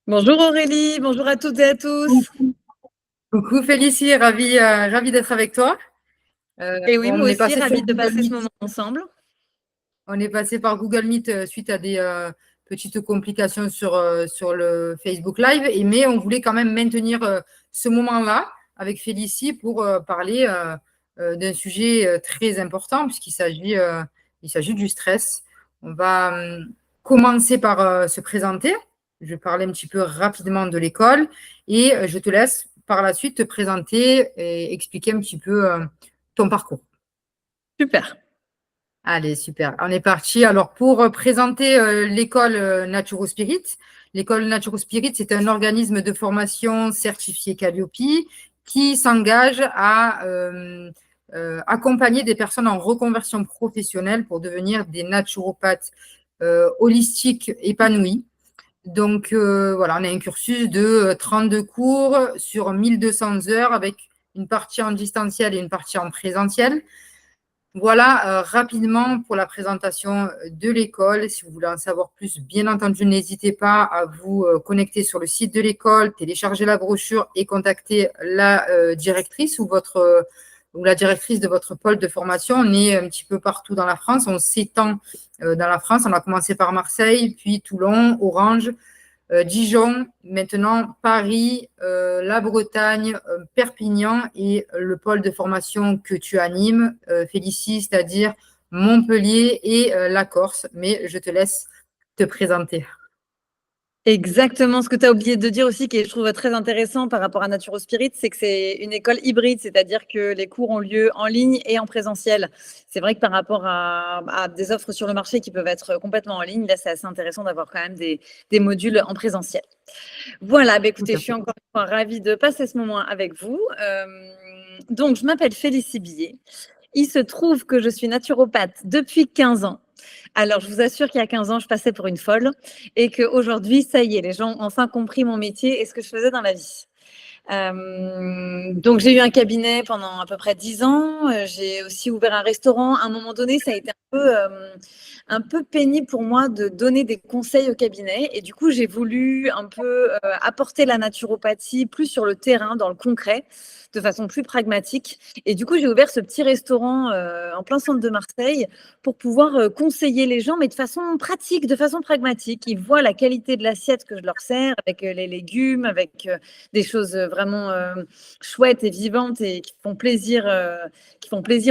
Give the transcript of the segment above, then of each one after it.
Bonjour Aurélie, bonjour à toutes et à tous. Coucou Félicie, ravie d'être avec toi. Et oui, On moi est aussi, passé sur ravie de Google passer ce Meet. moment ensemble. On est passé par Google Meet suite à des petites complications sur le Facebook Live, mais on voulait quand même maintenir ce moment-là avec Félicie pour parler d'un sujet très important puisqu'il s'agit du stress. On va commencer par se présenter. Je vais parler un petit peu rapidement de l'école et je te laisse par la suite te présenter et expliquer un petit peu ton parcours. Super. Allez, super. On est parti. Alors, pour présenter l'école Naturo Spirit, l'école Naturo Spirit, c'est un organisme de formation certifié Calliope qui s'engage à accompagner des personnes en reconversion professionnelle pour devenir des naturopathes holistiques épanouis. Donc, voilà, on a un cursus de 32 cours sur 1200 heures avec une partie en distanciel et une partie en présentiel. Voilà, rapidement pour la présentation de l'école. Si vous voulez en savoir plus, bien entendu, n'hésitez pas à vous connecter sur le site de l'école, télécharger la brochure et contacter la directrice ou la directrice de votre pôle de formation. On est un petit peu partout dans la France. On s'étend dans la France. On a commencé par Marseille, puis Toulon, Orange, Dijon, maintenant Paris, la Bretagne, Perpignan et le pôle de formation que tu animes, Félicie, c'est-à-dire Montpellier et la Corse. Mais je te laisse te présenter. Exactement. Ce que tu as oublié de dire aussi, qui je trouve très intéressant par rapport à Naturo Spirit, c'est que c'est une école hybride, c'est-à-dire que les cours ont lieu en ligne et en présentiel. C'est vrai que par rapport à des offres sur le marché qui peuvent être complètement en ligne, là, c'est assez intéressant d'avoir quand même des modules en présentiel. Voilà, bah, Tout écoutez, à je suis fait. encore une fois ravie de passer ce moment avec vous. Donc, je m'appelle Félicie Billet. Il se trouve que je suis naturopathe depuis 15 ans. Alors, je vous assure qu'il y a 15 ans, je passais pour une folle et qu'aujourd'hui, ça y est, les gens ont enfin compris mon métier et ce que je faisais dans la vie. Donc, j'ai eu un cabinet pendant à peu près 10 ans. J'ai aussi ouvert un restaurant. À un moment donné, ça a été un peu pénible pour moi de donner des conseils au cabinet. Et du coup, j'ai voulu un peu apporter la naturopathie plus sur le terrain, dans le concret, de façon plus pragmatique. Et du coup, j'ai ouvert ce petit restaurant en plein centre de Marseille pour pouvoir conseiller les gens, mais de façon pratique, de façon pragmatique. Ils voient la qualité de l'assiette que je leur sers, avec les légumes, avec des choses vraiment chouettes et vivantes et qui font plaisir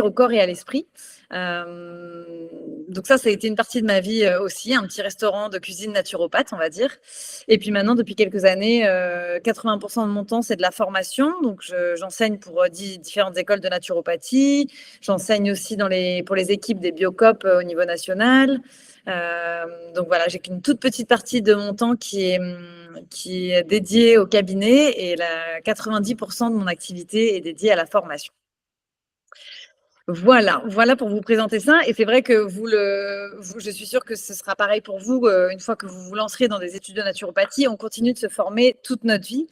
au corps et à l'esprit. Donc ça a été une partie de ma vie aussi, un petit restaurant de cuisine naturopathe, on va dire. Et puis maintenant, depuis quelques années, 80% de mon temps, c'est de la formation. Donc j'enseigne pour différentes écoles de naturopathie. J'enseigne aussi pour les équipes des Biocop au niveau national. Donc voilà, j'ai qu'une toute petite partie de mon temps qui est dédiée au cabinet et 90% de mon activité est dédiée à la formation. Voilà pour vous présenter ça. Et c'est vrai que je suis sûre que ce sera pareil pour vous une fois que vous vous lancerez dans des études de naturopathie. On continue de se former toute notre vie.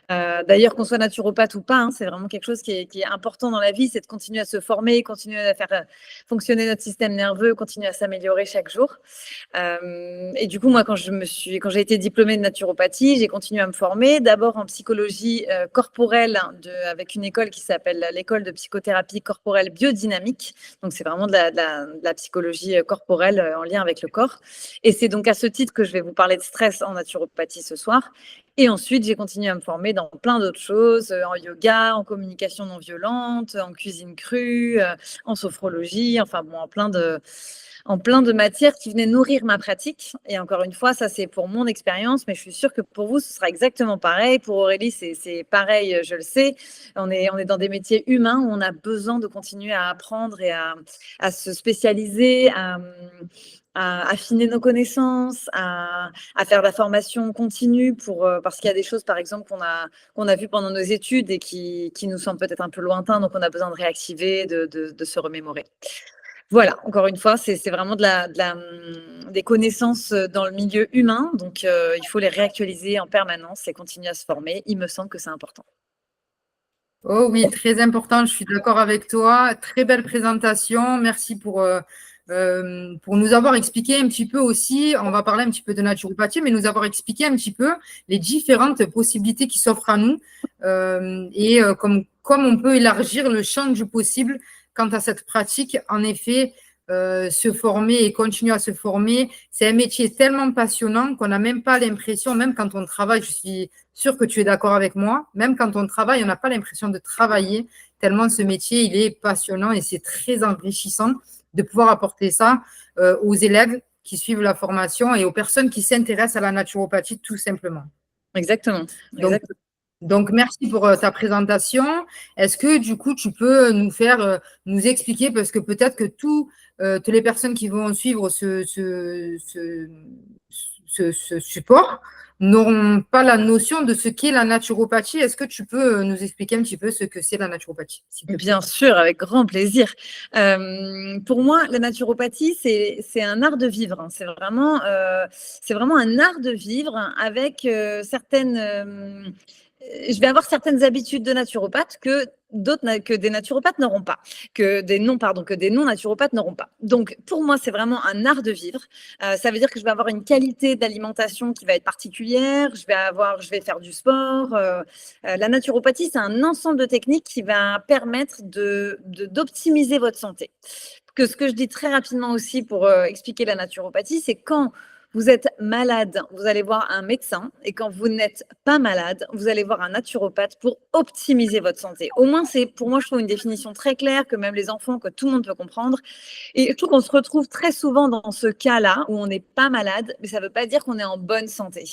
D'ailleurs, qu'on soit naturopathe ou pas, hein, c'est vraiment quelque chose qui est important dans la vie, c'est de continuer à se former, continuer à faire fonctionner notre système nerveux, continuer à s'améliorer chaque jour. Et du coup, moi, quand j'ai été diplômée de naturopathie, j'ai continué à me former, d'abord en psychologie corporelle avec une école qui s'appelle l'école de psychothérapie corporelle biodynamique. Donc, c'est vraiment de la psychologie corporelle en lien avec le corps. Et c'est donc à ce titre que je vais vous parler de stress en naturopathie ce soir. Et ensuite, j'ai continué à me former dans plein d'autres choses, en yoga, en communication non violente, en cuisine crue, en sophrologie, enfin bon, en plein de matières qui venaient nourrir ma pratique. Et encore une fois, ça c'est pour mon expérience, mais je suis sûre que pour vous, ce sera exactement pareil. Pour Aurélie, c'est pareil, je le sais. On est dans des métiers humains où on a besoin de continuer à apprendre et à se spécialiser, à affiner nos connaissances, à faire de la formation continue parce qu'il y a des choses, par exemple, qu'on a vues pendant nos études et qui nous semblent peut-être un peu lointains, donc on a besoin de réactiver, de se remémorer. Voilà, encore une fois, c'est vraiment des connaissances dans le milieu humain, donc il faut les réactualiser en permanence et continuer à se former. Il me semble que c'est important. Oh oui, très important, je suis d'accord avec toi. Très belle présentation. Merci pour pour nous avoir expliqué un petit peu aussi, on va parler un petit peu de naturopathie, mais nous avoir expliqué un petit peu les différentes possibilités qui s'offrent à nous comme on peut élargir le champ du possible quant à cette pratique. En effet, se former et continuer à se former, c'est un métier tellement passionnant qu'on n'a même pas l'impression, même quand on travaille, je suis sûre que tu es d'accord avec moi, même quand on travaille, on n'a pas l'impression de travailler, tellement ce métier, il est passionnant et c'est très enrichissant de pouvoir apporter ça aux élèves qui suivent la formation et aux personnes qui s'intéressent à la naturopathie tout simplement. Exactement. Donc, donc, merci pour ta présentation. Est-ce que du coup, tu peux nous expliquer, parce que peut-être que toutes les personnes qui vont suivre ce support n'auront pas la notion de ce qu'est la naturopathie. Est-ce que tu peux nous expliquer un petit peu ce que c'est la naturopathie, s'il te plaît? Bien sûr, avec grand plaisir. Pour moi, la naturopathie, c'est un art de vivre, hein. C'est vraiment un art de vivre avec je vais avoir certaines habitudes de naturopathe que des naturopathes n'auront pas, que des non-naturopathes n'auront pas. Donc, pour moi, c'est vraiment un art de vivre. Ça veut dire que je vais avoir une qualité d'alimentation qui va être particulière. Je vais faire du sport. La naturopathie, c'est un ensemble de techniques qui va permettre d'optimiser votre santé. Ce que je dis très rapidement aussi pour expliquer la naturopathie, c'est quand vous êtes malade, vous allez voir un médecin, et quand vous n'êtes pas malade, vous allez voir un naturopathe pour optimiser votre santé. Au moins, c'est pour moi, je trouve une définition très claire que même les enfants, que tout le monde peut comprendre. Et je trouve qu'on se retrouve très souvent dans ce cas-là où on n'est pas malade, mais ça ne veut pas dire qu'on est en bonne santé.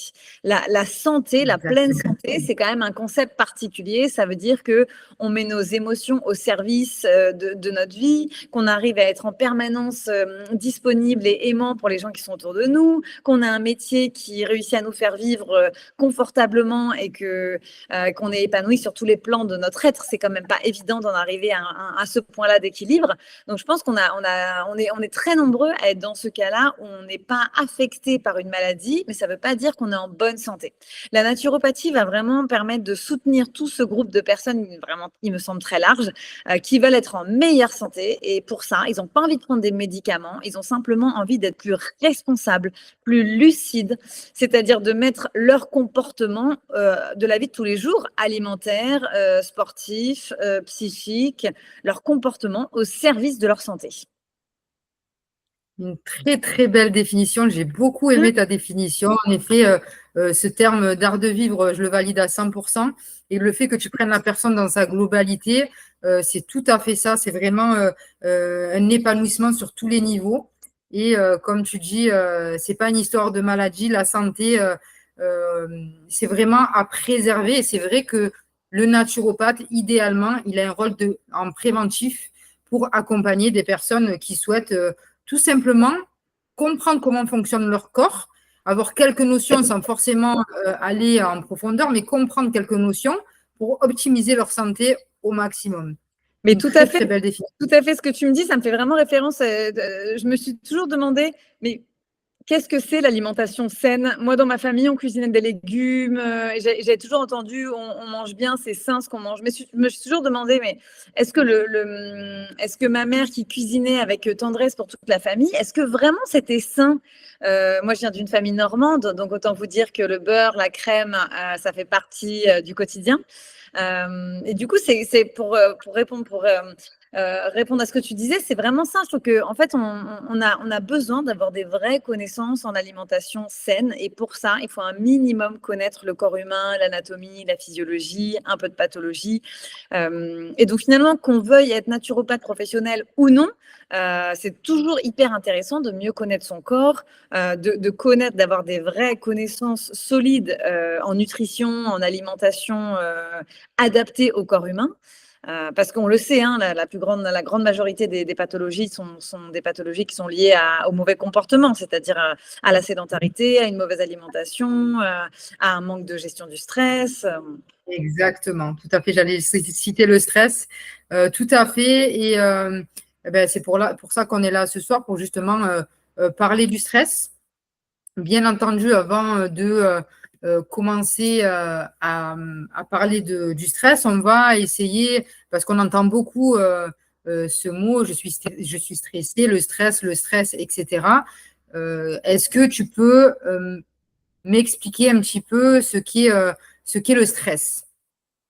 La santé, la pleine santé, c'est quand même un concept particulier. Ça veut dire que on met nos émotions au service de notre vie, qu'on arrive à être en permanence disponible et aimant pour les gens qui sont autour de nous, qu'on a un métier qui réussit à nous faire vivre confortablement et qu'on est épanoui sur tous les plans de notre être. C'est quand même pas évident d'en arriver à ce point-là d'équilibre. Donc, je pense qu'on est très nombreux à être dans ce cas-là où on n'est pas affecté par une maladie, mais ça ne veut pas dire qu'on est en bonne santé. La naturopathie va vraiment permettre de soutenir tout ce groupe de personnes, vraiment, il me semble très large, qui veulent être en meilleure santé. Et pour ça, ils n'ont pas envie de prendre des médicaments, ils ont simplement envie d'être plus responsables, plus lucides, c'est-à-dire de mettre leur comportement de la vie de tous les jours, alimentaire, sportif, psychique, leur comportement au service de leur santé. Une très, très belle définition. J'ai beaucoup aimé ta définition. En effet, ce terme d'art de vivre, je le valide à 100%. Et le fait que tu prennes la personne dans sa globalité, c'est tout à fait ça. C'est vraiment un épanouissement sur tous les niveaux. Et comme tu dis, c'est pas une histoire de maladie. La santé, c'est vraiment à préserver. Et c'est vrai que le naturopathe, idéalement, il a un rôle en préventif pour accompagner des personnes qui souhaitent tout simplement comprendre comment fonctionne leur corps, avoir quelques notions sans forcément aller en profondeur, mais comprendre quelques notions pour optimiser leur santé au maximum. Mais Une tout à très, fait, très belle définition. tout à fait ce que tu me dis, ça me fait vraiment référence. Je me suis toujours demandé, mais qu'est-ce que c'est l'alimentation saine? Moi, dans ma famille, on cuisinait des légumes. J'ai toujours entendu, on mange bien, c'est sain ce qu'on mange. Mais je me suis toujours demandé, mais est-ce que est-ce que ma mère qui cuisinait avec tendresse pour toute la famille, est-ce que vraiment c'était sain? Moi, je viens d'une famille normande, donc autant vous dire que le beurre, la crème, ça fait partie du quotidien. Et du coup, c'est pour répondre à ce que tu disais, c'est vraiment ça. Je trouve qu'en fait, on a besoin d'avoir des vraies connaissances en alimentation saine. Et pour ça, il faut un minimum connaître le corps humain, l'anatomie, la physiologie, un peu de pathologie. Et donc, finalement, qu'on veuille être naturopathe professionnel ou non, c'est toujours hyper intéressant de mieux connaître son corps, de connaître, d'avoir des vraies connaissances solides en nutrition, en alimentation adaptées au corps humain. Parce qu'on le sait, hein, la grande majorité des pathologies sont des pathologies qui sont liées au mauvais comportement, c'est-à-dire à la sédentarité, à une mauvaise alimentation, à un manque de gestion du stress. Exactement, tout à fait. J'allais citer le stress. Tout à fait. Et c'est pour ça qu'on est là ce soir, pour justement parler du stress. Bien entendu, avant de commencer à parler du stress, on va essayer, parce qu'on entend beaucoup ce mot, je suis stressée, le stress, etc. Est-ce que tu peux m'expliquer un petit peu ce qu'est le stress?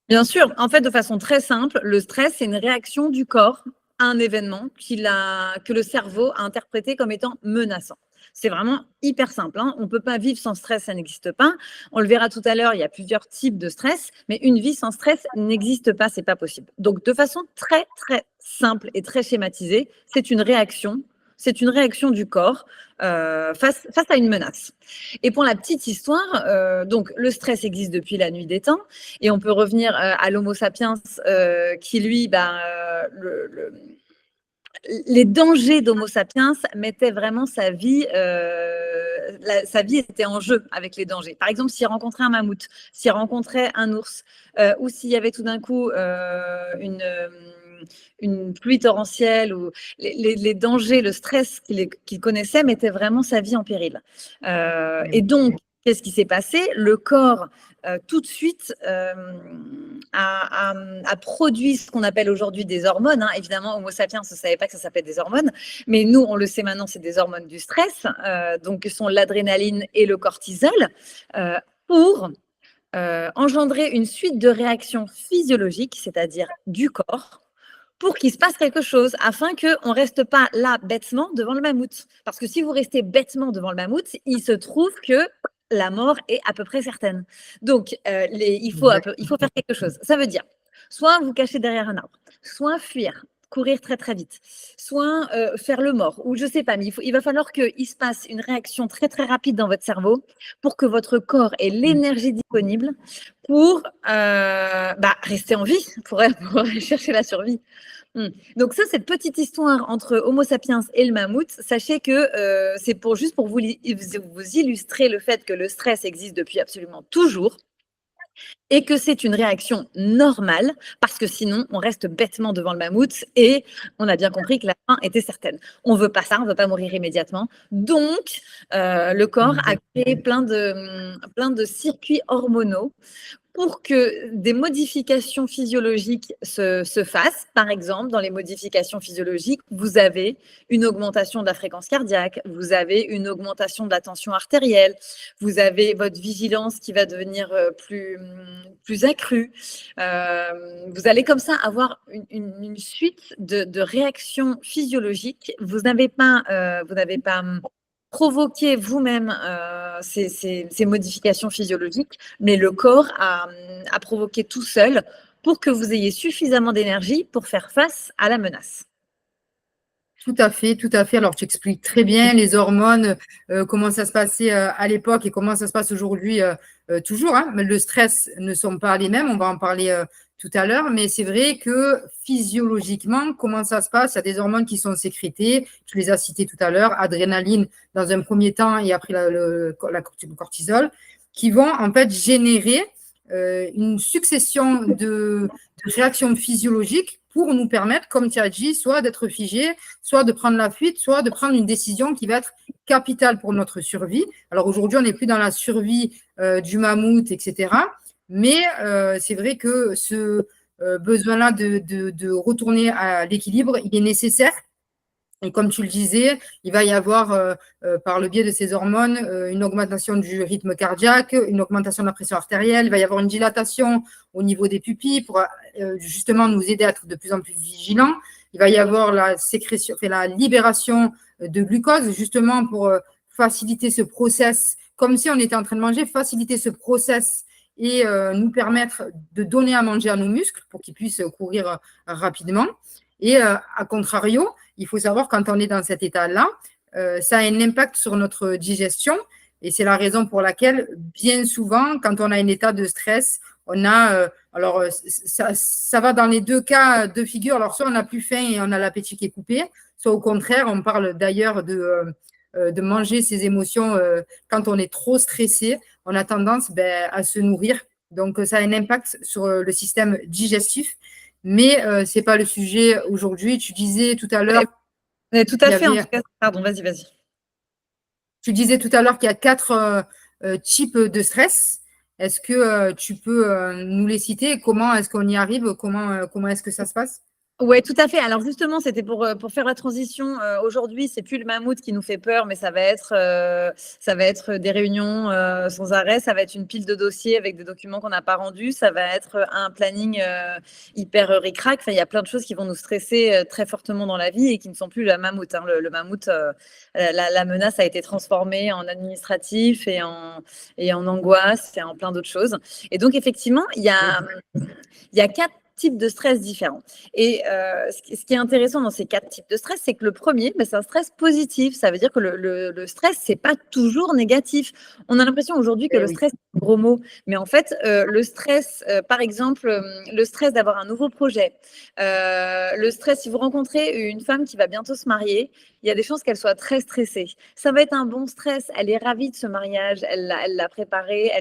Bien sûr, en fait, de façon très simple, le stress, c'est une réaction du corps à un événement que le cerveau a interprété comme étant menaçant. C'est vraiment hyper simple, hein. On ne peut pas vivre sans stress, ça n'existe pas. On le verra tout à l'heure, il y a plusieurs types de stress, mais une vie sans stress n'existe pas, c'est pas possible. Donc, de façon très, très simple et très schématisée, c'est une réaction du corps face à une menace. Et pour la petite histoire, donc le stress existe depuis la nuit des temps, et on peut revenir à l'Homo sapiens qui, lui, les dangers d'Homo sapiens mettaient vraiment sa vie, sa vie était en jeu avec les dangers. Par exemple, s'il rencontrait un mammouth, s'il rencontrait un ours, ou s'il y avait tout d'un coup une pluie torrentielle, ou les dangers, le stress qu'il connaissait mettait vraiment sa vie en péril. Et donc, qu'est-ce qui s'est passé? Le corps, tout de suite, a produit ce qu'on appelle aujourd'hui des hormones, hein. Évidemment, Homo sapiens ne savait pas que ça s'appelle des hormones, mais nous, on le sait maintenant, c'est des hormones du stress, donc que sont l'adrénaline et le cortisol, pour engendrer une suite de réactions physiologiques, c'est-à-dire du corps, pour qu'il se passe quelque chose, afin qu'on ne reste pas là bêtement devant le mammouth. Parce que si vous restez bêtement devant le mammouth, il se trouve que la mort est à peu près certaine. Donc, il faut faire quelque chose. Ça veut dire, soit vous cacher derrière un arbre, soit fuir, courir très très vite, soit faire le mort, ou je ne sais pas, mais il va falloir qu'il se passe une réaction très très rapide dans votre cerveau pour que votre corps ait l'énergie disponible pour rester en vie, pour aller chercher la survie. Donc ça, cette petite histoire entre Homo sapiens et le mammouth, sachez que c'est juste pour vous illustrer le fait que le stress existe depuis absolument toujours, et que c'est une réaction normale, parce que sinon, on reste bêtement devant le mammouth, et on a bien compris que la fin était certaine. On ne veut pas ça, on ne veut pas mourir immédiatement. Donc, le corps a créé plein de circuits hormonaux pour que des modifications physiologiques se fassent. Par exemple, dans les modifications physiologiques, vous avez une augmentation de la fréquence cardiaque, vous avez une augmentation de la tension artérielle, vous avez votre vigilance qui va devenir plus accrue. Vous allez comme ça avoir une suite de réactions physiologiques. Vous n'avez pas provoqué vous-même ces modifications physiologiques, mais le corps a provoqué tout seul pour que vous ayez suffisamment d'énergie pour faire face à la menace. Tout à fait, tout à fait. Alors, tu expliques très bien les hormones, comment ça se passait à l'époque et comment ça se passe aujourd'hui, toujours, hein. Mais le stress ne sont pas les mêmes, on va en parler tout à l'heure, mais c'est vrai que physiologiquement, comment ça se passe? Il y a des hormones qui sont sécrétées, tu les as citées tout à l'heure, adrénaline dans un premier temps et après le cortisol, qui vont en fait générer une succession de réactions physiologiques pour nous permettre, comme tu as dit, soit d'être figé, soit de prendre la fuite, soit de prendre une décision qui va être capitale pour notre survie. Alors aujourd'hui, on n'est plus dans la survie du mammouth, etc. Mais c'est vrai que ce besoin-là de retourner à l'équilibre, il est nécessaire. Et comme tu le disais, il va y avoir, par le biais de ces hormones, une augmentation du rythme cardiaque, une augmentation de la pression artérielle, il va y avoir une dilatation au niveau des pupilles pour justement nous aider à être de plus en plus vigilants. Il va y avoir la sécrétion, la libération de glucose, justement pour faciliter ce process, comme si on était en train de manger, faciliter ce process et nous permettre de donner à manger à nos muscles pour qu'ils puissent courir rapidement. Et à contrario, il faut savoir quand on est dans cet état-là, ça a un impact sur notre digestion. Et c'est la raison pour laquelle, bien souvent, quand on a un état de stress, on a, ça va dans les deux cas de figure. Alors, soit on n'a plus faim et on a l'appétit qui est coupé, soit au contraire, on parle d'ailleurs de manger ses émotions quand on est trop stressé. On a tendance à se nourrir. Donc, ça a un impact sur le système digestif. Mais ce n'est pas le sujet aujourd'hui. Tu disais tout à l'heure… Tout à fait, en tout cas. Pardon, vas-y. Tu disais tout à l'heure qu'il y a 4 types de stress. Est-ce que tu peux nous les citer? Comment est-ce qu'on y arrive? Comment est-ce que ça se passe? Ouais, tout à fait. Alors justement, c'était pour faire la transition. Aujourd'hui, c'est plus le mammouth qui nous fait peur, mais ça va être des réunions sans arrêt. Ça va être une pile de dossiers avec des documents qu'on n'a pas rendus. Ça va être un planning hyper ric-rac. Enfin, il y a plein de choses qui vont nous stresser très fortement dans la vie et qui ne sont plus le mammouth, hein. Le mammouth, la menace a été transformée en administratif et en angoisse et en plein d'autres choses. Et donc, effectivement, il y a quatre types de stress différents. Et ce qui est intéressant dans ces quatre types de stress, c'est que le premier, c'est un stress positif. Ça veut dire que le stress, c'est pas toujours négatif. On a l'impression aujourd'hui que le stress, c'est un gros mot. Mais en fait, le stress, par exemple, le stress d'avoir un nouveau projet, le stress, si vous rencontrez une femme qui va bientôt se marier, il y a des chances qu'elle soit très stressée. Ça va être un bon stress. Elle est ravie de ce mariage. Elle l'a préparé.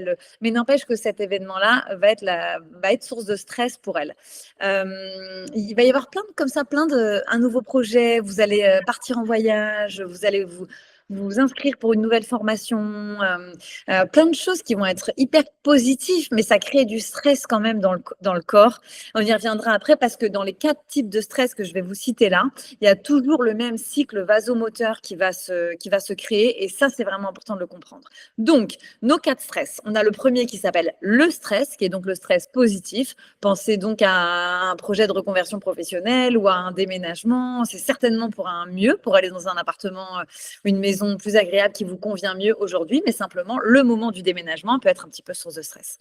Mais n'empêche que cet événement-là va être source de stress pour elle. Il va y avoir un nouveau projet. Vous allez partir en voyage. Vous allez vous inscrire pour une nouvelle formation. Plein de choses qui vont être hyper positives, mais ça crée du stress quand même dans le corps. On y reviendra après parce que dans les quatre types de stress que je vais vous citer là, il y a toujours le même cycle vasomoteur qui va se créer et ça, c'est vraiment important de le comprendre. Donc, nos quatre stress, on a le premier qui s'appelle le stress, qui est donc le stress positif. Pensez donc à un projet de reconversion professionnelle ou à un déménagement. C'est certainement pour aller dans un appartement, une maison plus agréable qui vous convient mieux aujourd'hui, mais simplement le moment du déménagement peut être un petit peu source de stress.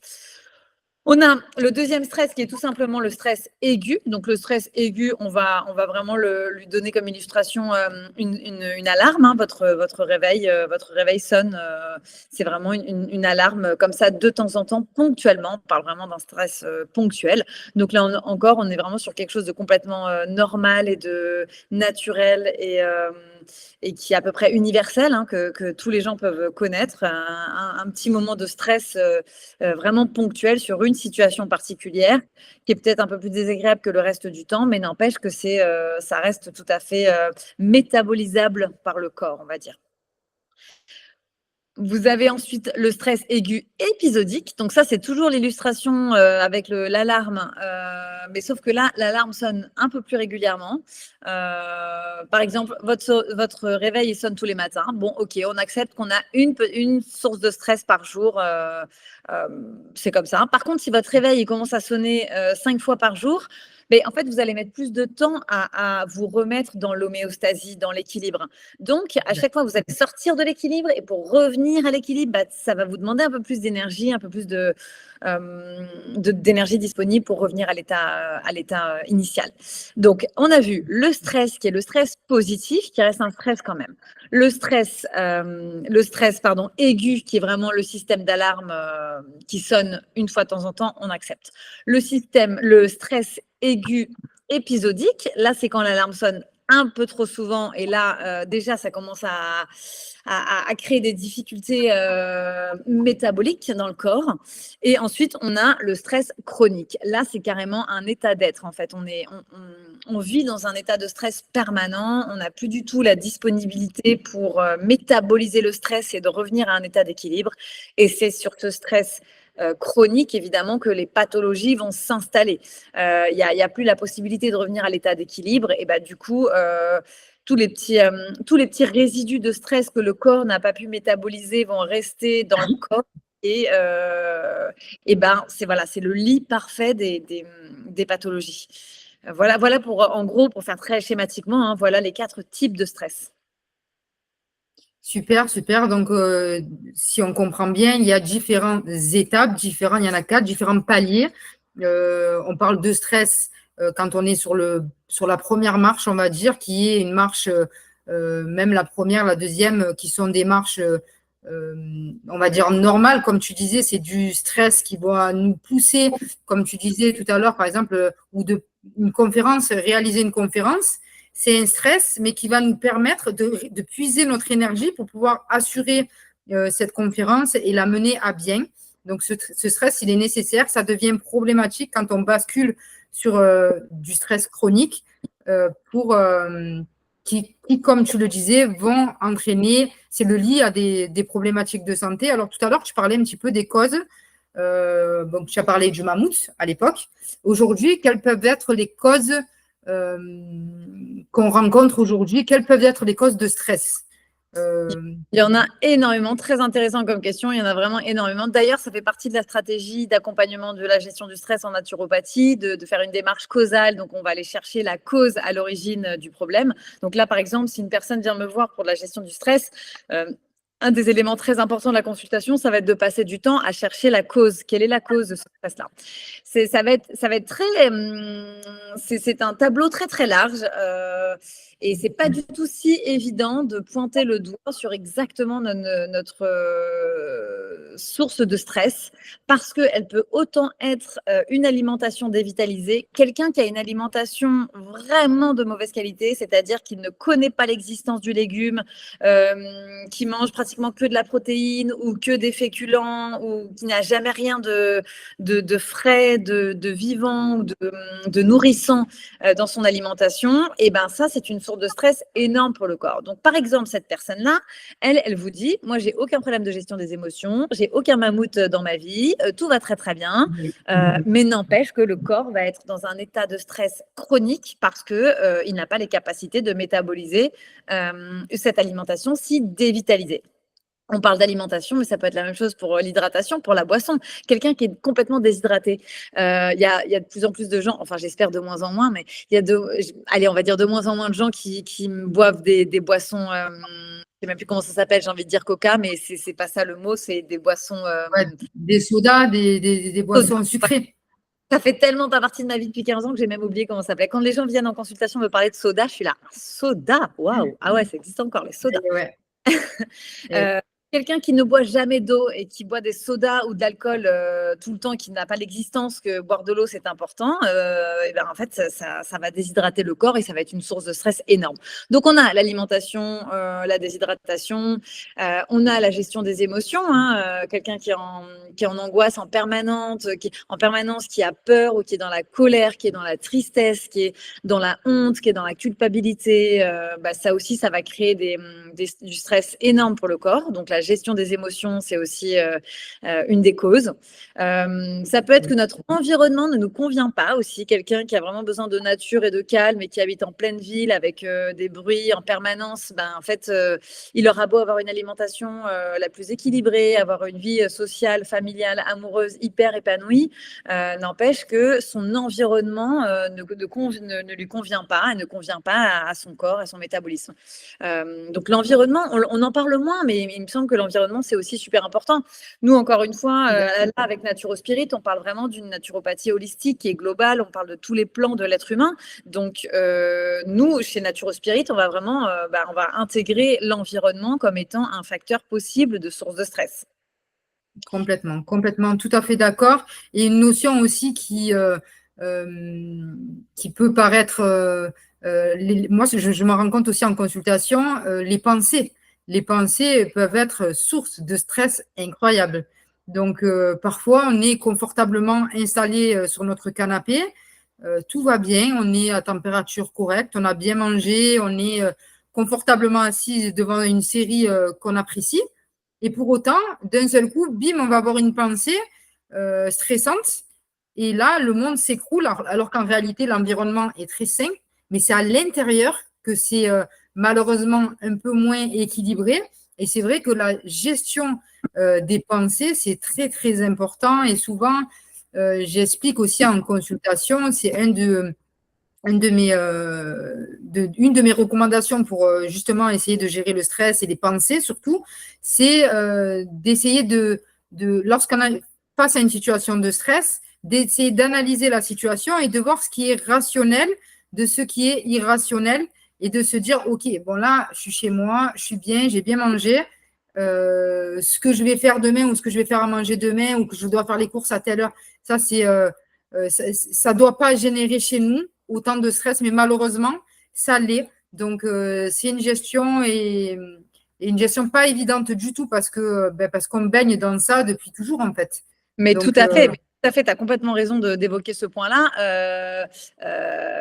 On a le deuxième stress qui est tout simplement le stress aigu. Donc, le stress aigu, on va vraiment lui donner comme illustration une alarme, hein. Votre réveil sonne. C'est vraiment une alarme comme ça de temps en temps, ponctuellement. On parle vraiment d'un stress ponctuel. Donc là, on est vraiment sur quelque chose de complètement normal et de naturel et qui est à peu près universel, hein, que tous les gens peuvent connaître. Un petit moment de stress vraiment ponctuel sur une situation particulière qui est peut-être un peu plus désagréable que le reste du temps, mais n'empêche que ça reste tout à fait métabolisable par le corps, on va dire. Vous avez ensuite le stress aigu épisodique. Donc ça, c'est toujours l'illustration avec l'alarme, mais sauf que là, l'alarme sonne un peu plus régulièrement. Par exemple, votre réveil il sonne tous les matins. Bon, ok, on accepte qu'on a une source de stress par jour. C'est comme ça. Par contre, si votre réveil il commence à sonner 5 fois par jour, mais en fait, vous allez mettre plus de temps à vous remettre dans l'homéostasie, dans l'équilibre. Donc, à chaque fois, vous allez sortir de l'équilibre et pour revenir à l'équilibre, ça va vous demander un peu plus d'énergie, un peu plus d'énergie disponible pour revenir à l'état initial. Donc, on a vu le stress qui est le stress positif, qui reste un stress quand même. Le stress aigu, qui est vraiment le système d'alarme qui sonne une fois de temps en temps, on accepte. Le stress aigu épisodique, là, c'est quand l'alarme sonne un peu trop souvent et là, déjà, ça commence à créer des difficultés métaboliques dans le corps. Et ensuite, on a le stress chronique. Là, c'est carrément un état d'être, en fait. On vit dans un état de stress permanent. On n'a plus du tout la disponibilité pour métaboliser le stress et de revenir à un état d'équilibre. Et c'est sur ce stress chronique, évidemment, que les pathologies vont s'installer. Il n'y a plus la possibilité de revenir à l'état d'équilibre. Et du coup, tous les petits résidus de stress que le corps n'a pas pu métaboliser vont rester dans le corps. Et c'est le lit parfait des pathologies. Voilà en gros, pour faire très schématiquement, hein, voilà les 4 types de stress. Super, super. Donc, si on comprend bien, il y a différentes étapes, il y en a 4, différents paliers. On parle de stress quand on est sur la première marche, on va dire, qui est une marche, même la première, la deuxième, qui sont des marches, on va dire, normales. Comme tu disais, c'est du stress qui va nous pousser, comme tu disais tout à l'heure, par exemple, réaliser une conférence. C'est un stress, mais qui va nous permettre de puiser notre énergie pour pouvoir assurer cette conférence et la mener à bien. Donc, ce stress, il est nécessaire. Ça devient problématique quand on bascule sur du stress chronique qui, comme tu le disais, vont entraîner, c'est le lié à des problématiques de santé. Alors, tout à l'heure, tu parlais un petit peu des causes. Donc, tu as parlé du mammouth à l'époque. Aujourd'hui, quelles peuvent être les causes qu'on rencontre aujourd'hui? Quelles peuvent être les causes de stress? Il y en a énormément, très intéressant comme question. Il y en a vraiment énormément. D'ailleurs, ça fait partie de la stratégie d'accompagnement de la gestion du stress en naturopathie, de faire une démarche causale. Donc, on va aller chercher la cause à l'origine du problème. Donc là, par exemple, si une personne vient me voir pour de la gestion du stress, un des éléments très importants de la consultation, ça va être de passer du temps à chercher la cause. Quelle est la cause de ce stress-là? Ça va être très. C'est un tableau très, très large. Et c'est pas du tout si évident de pointer le doigt sur exactement notre source de stress, parce qu'elle peut autant être une alimentation dévitalisée, quelqu'un qui a une alimentation vraiment de mauvaise qualité, c'est-à-dire qu'il ne connaît pas l'existence du légume, qui mange pratiquement que de la protéine ou que des féculents, ou qui n'a jamais rien de frais, de vivant ou de nourrissant dans son alimentation. Et ben ça, c'est une source de stress énorme pour le corps. Donc, par exemple, cette personne-là, elle vous dit, moi, j'ai aucun problème de gestion des émotions, j'ai aucun mammouth dans ma vie, tout va très, très bien, mais n'empêche que le corps va être dans un état de stress chronique parce que il n'a pas les capacités de métaboliser cette alimentation si dévitalisée. On parle d'alimentation, mais ça peut être la même chose pour l'hydratation, pour la boisson. Quelqu'un qui est complètement déshydraté. Il y a de plus en plus de gens, enfin j'espère de moins en moins, mais il y a allez, on va dire de moins en moins de gens qui boivent des boissons, je ne sais même plus comment ça s'appelle, j'ai envie de dire coca, mais c'est pas ça le mot, c'est des boissons… Ouais, des sodas, des boissons sucrées. Ça fait tellement pas partie de ma vie depuis 15 ans que j'ai même oublié comment ça s'appelait. Quand les gens viennent en consultation me parler de soda, je suis là, soda, waouh, ah ouais, ça existe encore, les sodas. Ouais. Quelqu'un qui ne boit jamais d'eau et qui boit des sodas ou de l'alcool tout le temps, qui n'a pas l'existence que boire de l'eau, c'est important, et ben en fait, ça va déshydrater le corps et ça va être une source de stress énorme. Donc, on a l'alimentation, la déshydratation, on a la gestion des émotions, hein, quelqu'un qui est en angoisse en permanente, qui a peur ou qui est dans la colère, qui est dans la tristesse, qui est dans la honte, qui est dans la culpabilité, ça aussi, ça va créer du stress énorme pour le corps. Donc, la gestion des émotions, c'est aussi une des causes. Ça peut être que notre environnement ne nous convient pas aussi. Quelqu'un qui a vraiment besoin de nature et de calme et qui habite en pleine ville avec des bruits en permanence, en fait, il aura beau avoir une alimentation la plus équilibrée, avoir une vie sociale, familiale, amoureuse, hyper épanouie, n'empêche que son environnement ne lui convient pas et ne convient pas à son corps, à son métabolisme. Donc l'environnement, on en parle moins, mais il me semble que l'environnement, c'est aussi super important. Nous, encore une fois, là, avec NaturoSpirit, on parle vraiment d'une naturopathie holistique qui est globale, on parle de tous les plans de l'être humain. Donc, nous, chez NaturoSpirit, on va vraiment on va intégrer l'environnement comme étant un facteur possible de source de stress. Complètement, tout à fait d'accord. Et une notion aussi qui peut paraître… moi, je me rends compte aussi en consultation, les pensées. Les pensées peuvent être source de stress incroyable. Donc, parfois, on est confortablement installé sur notre canapé, tout va bien, on est à température correcte, on a bien mangé, on est confortablement assis devant une série qu'on apprécie. Et pour autant, d'un seul coup, bim, on va avoir une pensée stressante. Et là, le monde s'écroule, alors qu'en réalité, l'environnement est très sain, mais c'est à l'intérieur que c'est malheureusement un peu moins équilibré. Et c'est vrai que la gestion des pensées, c'est très, très important. Et souvent, j'explique aussi en consultation, c'est une de mes recommandations pour justement essayer de gérer le stress et les pensées surtout, c'est d'essayer lorsqu'on est face à une situation de stress, d'essayer d'analyser la situation et de voir ce qui est rationnel de ce qui est irrationnel et de se dire, OK, bon là, je suis chez moi, je suis bien, j'ai bien mangé, ce que je vais faire demain ou ce que je vais faire à manger demain ou que je dois faire les courses à telle heure, ça, ça ne doit pas générer chez nous autant de stress, mais malheureusement, ça l'est. Donc, c'est une gestion et une gestion pas évidente du tout parce qu'on baigne dans ça depuis toujours, en fait. Mais donc, tout à fait. Tout à fait, tu as complètement raison d'évoquer ce point-là.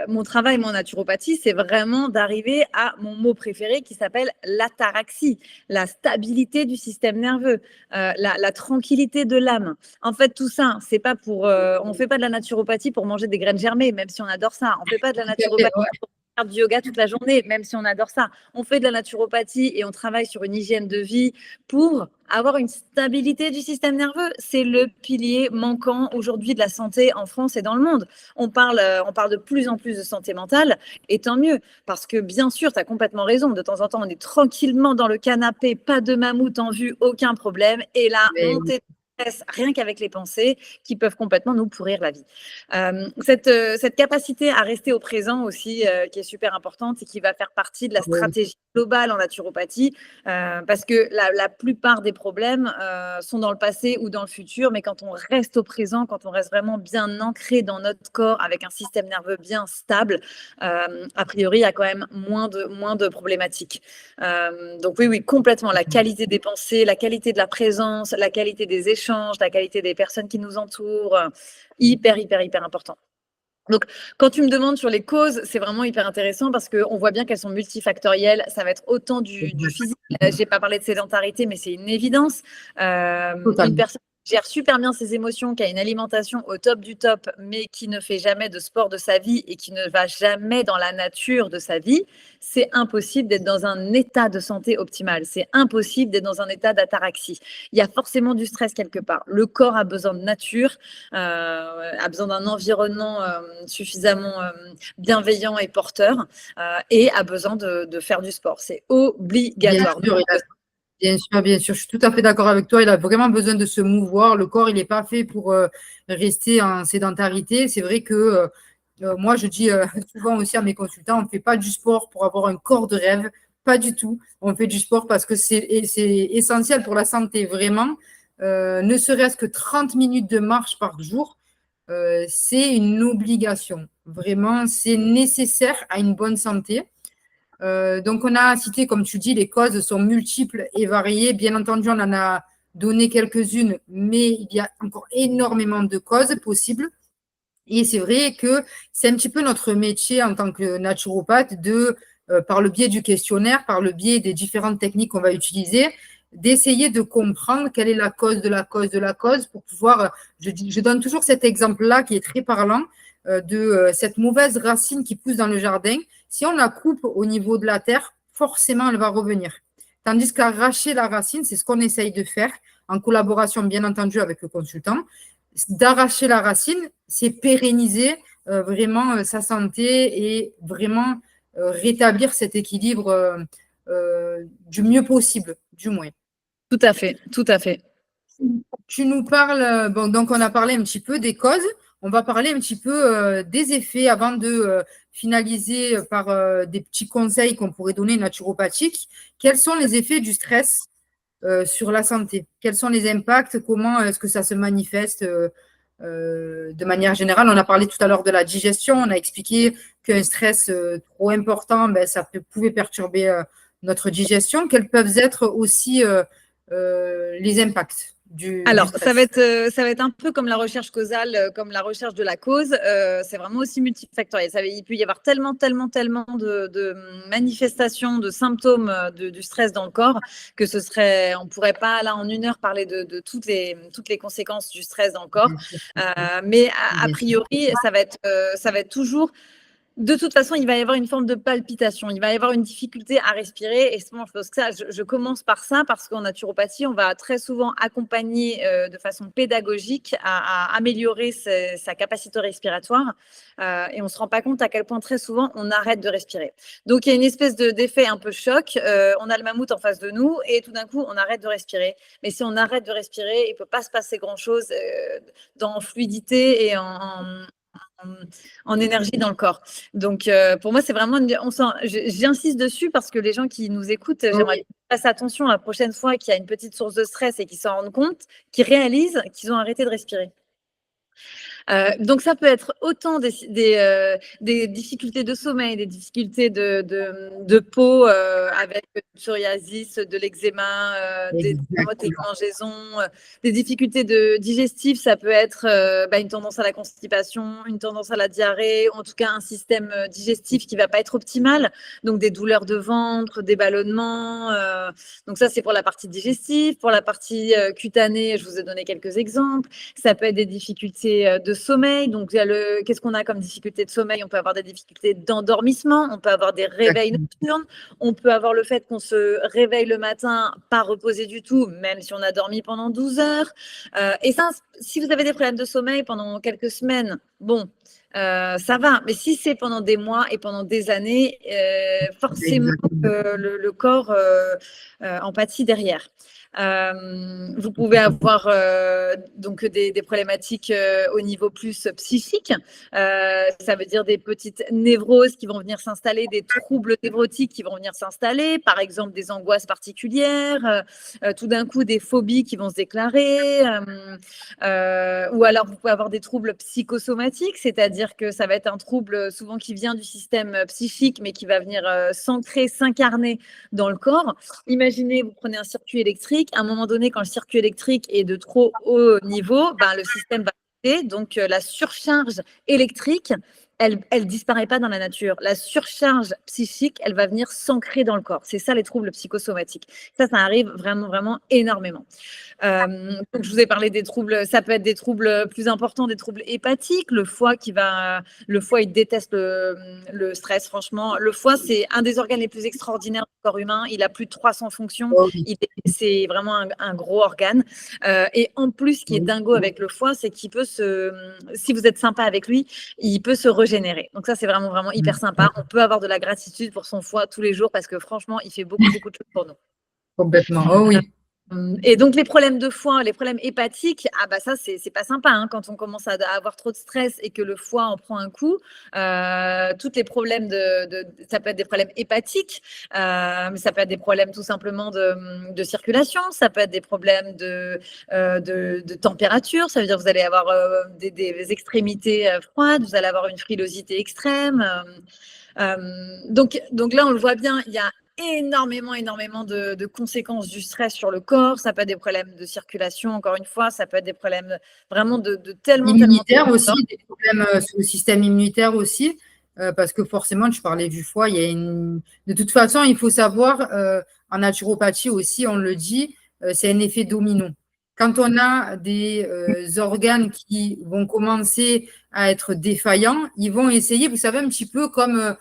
Mon travail, en naturopathie, c'est vraiment d'arriver à mon mot préféré qui s'appelle l'ataraxie, la stabilité du système nerveux, la tranquillité de l'âme. En fait, tout ça, c'est pas pour. On fait pas de la naturopathie pour manger des graines germées, même si on adore ça. On fait pas de la naturopathie pour faire du yoga toute la journée, même si on adore ça. On fait de la naturopathie et on travaille sur une hygiène de vie pour avoir une stabilité du système nerveux. C'est le pilier manquant aujourd'hui de la santé en France et dans le monde. On parle de plus en plus de santé mentale, et tant mieux, parce que bien sûr, tu as complètement raison. De temps en temps, on est tranquillement dans le canapé, pas de mammouth en vue, aucun problème. Et là, montée rien qu'avec les pensées qui peuvent complètement nous pourrir la vie. Cette capacité à rester au présent aussi, qui est super importante et qui va faire partie de la stratégie globale en naturopathie, parce que la plupart des problèmes sont dans le passé ou dans le futur, mais quand on reste au présent, quand on reste vraiment bien ancré dans notre corps avec un système nerveux bien stable, a priori, il y a quand même moins de problématiques. Donc oui, complètement. La qualité des pensées, la qualité de la présence, la qualité des échanges, la qualité des personnes qui nous entourent, hyper important. Donc, quand tu me demandes sur les causes, c'est vraiment hyper intéressant parce qu'on voit bien qu'elles sont multifactorielles. Ça va être autant du physique. Je n'ai pas parlé de sédentarité, mais c'est une évidence. Une personne qui gère super bien ses émotions, qui a une alimentation au top du top, mais qui ne fait jamais de sport de sa vie et qui ne va jamais dans la nature de sa vie, c'est impossible d'être dans un état de santé optimal. C'est impossible d'être dans un état d'ataraxie. Il y a forcément du stress quelque part. Le corps a besoin de nature, a besoin d'un environnement suffisamment bienveillant et porteur, et a besoin de faire du sport. C'est obligatoire. Bien sûr, je suis tout à fait d'accord avec toi. Il a vraiment besoin de se mouvoir. Le corps, il n'est pas fait pour rester en sédentarité. C'est vrai que moi, je dis souvent aussi à mes consultants, on ne fait pas du sport pour avoir un corps de rêve. Pas du tout. On fait du sport parce que c'est essentiel pour la santé, vraiment. Ne serait-ce que 30 minutes de marche par jour, c'est une obligation. Vraiment, c'est nécessaire à une bonne santé. Donc, on a cité, comme tu dis, les causes sont multiples et variées. Bien entendu, on en a donné quelques-unes, mais il y a encore énormément de causes possibles. Et c'est vrai que c'est un petit peu notre métier en tant que naturopathe par le biais du questionnaire, par le biais des différentes techniques qu'on va utiliser, d'essayer de comprendre quelle est la cause de la cause de la cause pour pouvoir, je donne toujours cet exemple-là qui est très parlant, de cette mauvaise racine qui pousse dans le jardin. Si on la coupe au niveau de la terre, forcément, elle va revenir. Tandis qu'arracher la racine, c'est ce qu'on essaye de faire, en collaboration, bien entendu, avec le consultant. D'arracher la racine, c'est pérenniser vraiment sa santé et vraiment rétablir cet équilibre du mieux possible, du moins. Tout à fait, tout à fait. Tu nous parles, bon, donc on a parlé un petit peu des causes. On va parler un petit peu des effets avant de finaliser par des petits conseils qu'on pourrait donner naturopathiques. Quels sont les effets du stress sur la santé? Quels sont les impacts? Comment est-ce que ça se manifeste de manière générale? On a parlé tout à l'heure de la digestion. On a expliqué qu'un stress trop important, ça pouvait perturber notre digestion. Quels peuvent être aussi les impacts Alors, du ça va être un peu comme la recherche causale, comme la recherche de la cause. C'est vraiment aussi multifactoriel. Il peut y avoir tellement de manifestations, de symptômes du stress dans le corps que on pourrait pas là en une heure parler de toutes les conséquences du stress dans le corps. Mais a priori, ça va être toujours. De toute façon, il va y avoir une forme de palpitation, il va y avoir une difficulté à respirer. Et je pense que je commence par ça parce qu'en naturopathie, on va très souvent accompagner de façon pédagogique à améliorer sa capacité respiratoire. Et on ne se rend pas compte à quel point très souvent on arrête de respirer. Donc, il y a une espèce d'effet un peu choc. On a le mammouth en face de nous et tout d'un coup, on arrête de respirer. Mais si on arrête de respirer, il ne peut pas se passer grand-chose dans fluidité et en énergie dans le corps. Donc, pour moi, c'est vraiment, j'insiste dessus parce que les gens qui nous écoutent, j'aimerais qu'ils fassent attention la prochaine fois qu'il y a une petite source de stress et qu'ils s'en rendent compte, qu'ils réalisent qu'ils ont arrêté de respirer. Donc, ça peut être autant des difficultés de sommeil, des difficultés de peau avec du psoriasis, de l'eczéma, des Exactement. démangeaisons, des difficultés digestives. Ça peut être une tendance à la constipation, une tendance à la diarrhée, ou en tout cas un système digestif qui ne va pas être optimal. Donc, des douleurs de ventre, des ballonnements. Donc, ça, c'est pour la partie digestive. Pour la partie cutanée, je vous ai donné quelques exemples. Ça peut être des difficultés de sommeil. Donc, qu'est-ce qu'on a comme difficulté de sommeil? On peut avoir des difficultés d'endormissement, on peut avoir des réveils nocturnes, on peut avoir le fait qu'on se réveille le matin pas reposé du tout, même si on a dormi pendant 12 heures. Et ça, si vous avez des problèmes de sommeil pendant quelques semaines, bon, ça va. Mais si c'est pendant des mois et pendant des années, forcément, le corps en pâtit derrière. Vous pouvez avoir donc des problématiques au niveau plus psychique. Ça veut dire des petites névroses qui vont venir s'installer, des troubles névrotiques qui vont venir s'installer, par exemple des angoisses particulières, tout d'un coup des phobies qui vont se déclarer, ou alors vous pouvez avoir des troubles psychosomatiques, c'est-à-dire que ça va être un trouble souvent qui vient du système psychique, mais qui va venir s'ancrer, s'incarner dans le corps. Imaginez, vous prenez un circuit électrique, à un moment donné, quand le circuit électrique est de trop haut niveau, le système va arrêter. Donc, la surcharge électrique, elle disparaît pas dans la nature. La surcharge psychique, elle va venir s'ancrer dans le corps. C'est ça les troubles psychosomatiques. Ça arrive vraiment, vraiment énormément. Donc, je vous ai parlé des troubles, ça peut être des troubles plus importants, des troubles hépatiques. Le foie, il déteste le stress, franchement. Le foie, c'est un des organes les plus extraordinaires du corps humain. Il a plus de 300 fonctions. C'est vraiment un gros organe. Et en plus, ce qui est dingo avec le foie, c'est qu'il peut si vous êtes sympa avec lui, il peut se régénérer. Donc ça, c'est vraiment, vraiment hyper sympa. On peut avoir de la gratitude pour son foie tous les jours parce que franchement, il fait beaucoup, beaucoup de choses pour nous. Complètement, oh oui. Et donc, les problèmes de foie, les problèmes hépatiques, ça, c'est pas sympa. Hein, quand on commence à avoir trop de stress et que le foie en prend un coup, tous les problèmes ça peut être des problèmes hépatiques, mais ça peut être des problèmes tout simplement de circulation, ça peut être des problèmes de température, ça veut dire que vous allez avoir des extrémités froides, vous allez avoir une frilosité extrême. Donc là, on le voit bien, il y a énormément de conséquences du stress sur le corps. Ça peut être des problèmes de circulation, encore une fois, ça peut être des problèmes vraiment de tellement immunitaire aussi, des problèmes sur le système immunitaire aussi, parce que forcément, tu parlais du foie, de toute façon, il faut savoir, en naturopathie aussi, on le dit, c'est un effet domino. Quand on a des organes qui vont commencer à être défaillants, ils vont essayer, vous savez, un petit peu comme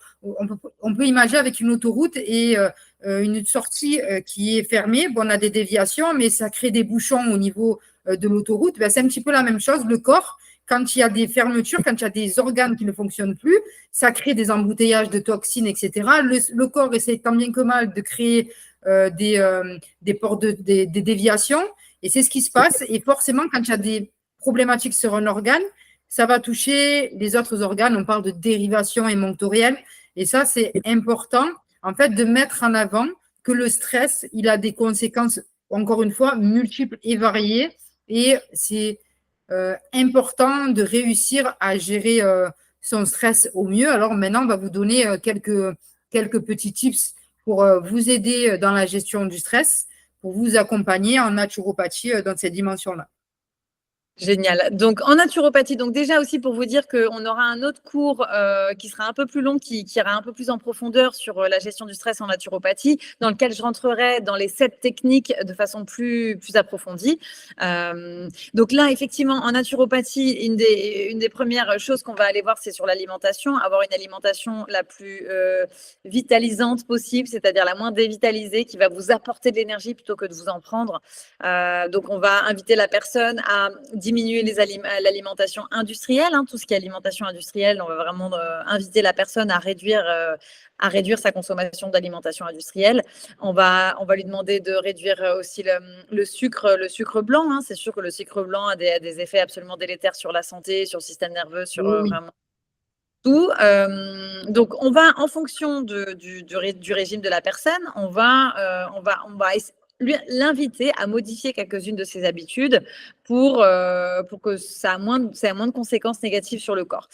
on peut imaginer avec une autoroute et une sortie qui est fermée. Bon, on a des déviations, mais ça crée des bouchons au niveau de l'autoroute. C'est un petit peu la même chose. Le corps, quand il y a des fermetures, quand il y a des organes qui ne fonctionnent plus, ça crée des embouteillages de toxines, etc. Le corps essaie tant bien que mal de créer des portes, des déviations. Et c'est ce qui se passe. Et forcément, quand il y a des problématiques sur un organe, ça va toucher les autres organes. On parle de dérivation émonctorielle. Et ça, c'est important, en fait, de mettre en avant que le stress, il a des conséquences, encore une fois, multiples et variées. Et c'est important de réussir à gérer son stress au mieux. Alors maintenant, on va vous donner quelques petits tips pour vous aider dans la gestion du stress, pour vous accompagner en naturopathie dans cette dimension-là. Génial. Donc, en naturopathie, donc déjà aussi pour vous dire qu'on aura un autre cours qui sera un peu plus long, qui ira un peu plus en profondeur sur la gestion du stress en naturopathie, dans lequel je rentrerai dans les 7 techniques de façon plus approfondie. Donc là, effectivement, en naturopathie, une des premières choses qu'on va aller voir, c'est sur l'alimentation, avoir une alimentation la plus vitalisante possible, c'est-à-dire la moins dévitalisée, qui va vous apporter de l'énergie plutôt que de vous en prendre. Donc, on va inviter la personne à diminuer l'alimentation industrielle, tout ce qui est alimentation industrielle. On va vraiment inviter la personne à réduire sa consommation d'alimentation industrielle. On va lui demander de réduire aussi le sucre blanc. C'est sûr que le sucre blanc a des effets absolument délétères sur la santé, sur le système nerveux, sur vraiment tout. Donc, on va, en fonction du régime de la personne, on va l'inviter à modifier quelques-unes de ses habitudes pour que ça ait moins de conséquences négatives sur le corps.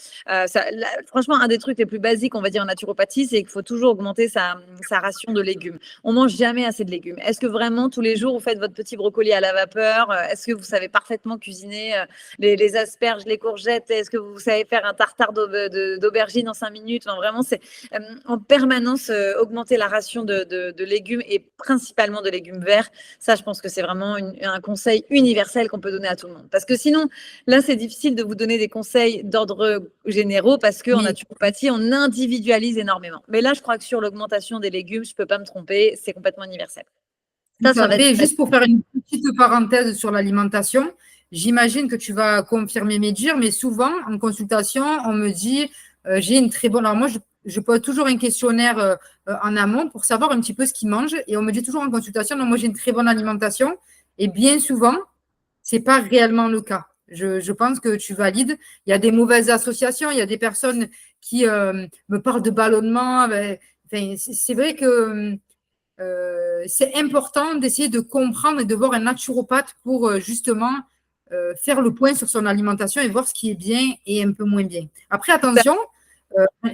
Franchement, un des trucs les plus basiques, on va dire, en naturopathie, c'est qu'il faut toujours augmenter sa ration de légumes. On mange jamais assez de légumes. Est-ce que vraiment, tous les jours, vous faites votre petit brocoli à la vapeur? Est-ce que vous savez parfaitement cuisiner les asperges, les courgettes? Est-ce que vous savez faire un tartare d'aubergine en 5 minutes? Enfin, vraiment, c'est en permanence augmenter la ration de légumes et principalement de légumes verts. Ça, je pense que c'est vraiment un conseil universel qu'on peut donner à tout le monde. Parce que sinon, là, c'est difficile de vous donner des conseils d'ordre généraux parce qu'en naturopathie, on individualise énormément. Mais là, je crois que sur l'augmentation des légumes, je ne peux pas me tromper, c'est complètement universel. Tout à fait. Juste pour faire une petite parenthèse sur l'alimentation, j'imagine que tu vas confirmer mes dires, mais souvent, en consultation, on me dit, j'ai une très bonne… Alors moi, je pose toujours un questionnaire en amont pour savoir un petit peu ce qu'ils mangent. Et on me dit toujours en consultation, non, moi, j'ai une très bonne alimentation. Et bien souvent, ce n'est pas réellement le cas. Je pense que tu valides. Il y a des mauvaises associations. Il y a des personnes qui me parlent de ballonnement. Enfin, c'est vrai que… c'est important d'essayer de comprendre et de voir un naturopathe pour justement faire le point sur son alimentation et voir ce qui est bien et un peu moins bien. Après, attention,